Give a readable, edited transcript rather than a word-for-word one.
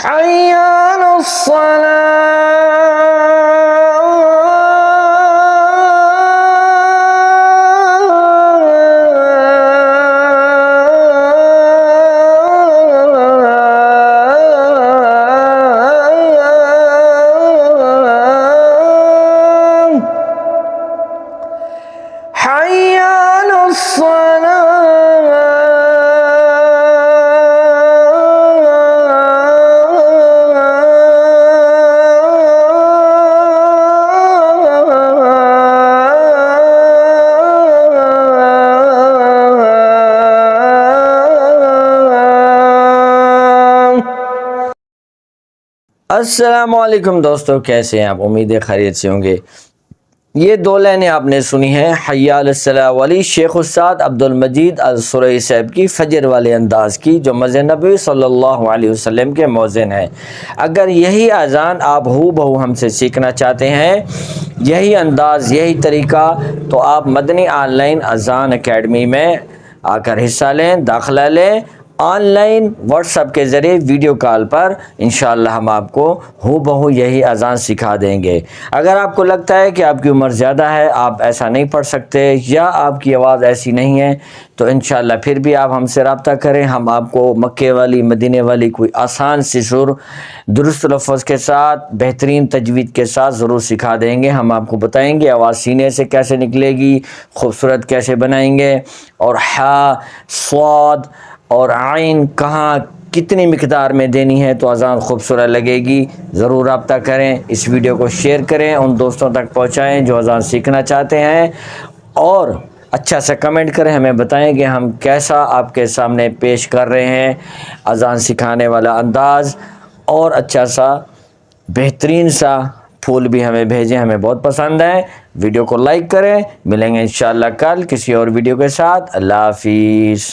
हय्या अस्सलाम वालेकुम दोस्तों, कैसे हैं आप? उम्मीद है खैरियत से होंगे। ये दो लाइनें आपने सुनी हैं हय्या अलस्सलाह वाली शेख उस्ताद अब्दुल मजीद अल सुरई साहब की फजर वाले अंदाज़ की, जो मस्जिद नबी सल्लल्लाहु अलैहि वसल्लम के मौज़िन है। अगर यही अज़ान आप हू बहू हमसे सीखना चाहते हैं, यही अंदाज़, यही तरीका, तो आप मदनी ऑनलाइन अज़ान अकेडमी में आकर हिस्सा लें, दाखिला लें। ऑनलाइन व्हाट्सएप के ज़रिए वीडियो कॉल पर इंशाअल्लाह हम आपको हू बहू यही अज़ान सिखा देंगे। अगर आपको लगता है कि आपकी उम्र ज़्यादा है, आप ऐसा नहीं पढ़ सकते, या आपकी आवाज़ ऐसी नहीं है, तो इंशाअल्लाह फिर भी आप हमसे रब्ता करें। हम आपको मक्के वाली, मदीने वाली कोई आसान सी सुर दुरुस्त लफ्ज़ के साथ, बेहतरीन तजवीद के साथ ज़रूर सिखा देंगे। हम आपको बताएंगे आवाज़ सीने से कैसे निकलेगी, खूबसूरत कैसे बनाएंगे, और हा, स्वाद और आइन कहाँ कितनी मिकदार में देनी है तो अज़ान खूबसूरत लगेगी। ज़रूर रब्ता करें, इस वीडियो को शेयर करें, उन दोस्तों तक पहुँचाएँ जो अज़ान सीखना चाहते हैं, और अच्छा सा कमेंट करें, हमें बताएं कि हम कैसा आपके सामने पेश कर रहे हैं अज़ान सिखाने वाला अंदाज़। और अच्छा सा बेहतरीन सा फूल भी हमें भेजें, हमें बहुत पसंद है। वीडियो को लाइक करें। मिलेंगे इंशाअल्लाह कल किसी और वीडियो के साथ। अल्लाह हाफिज़।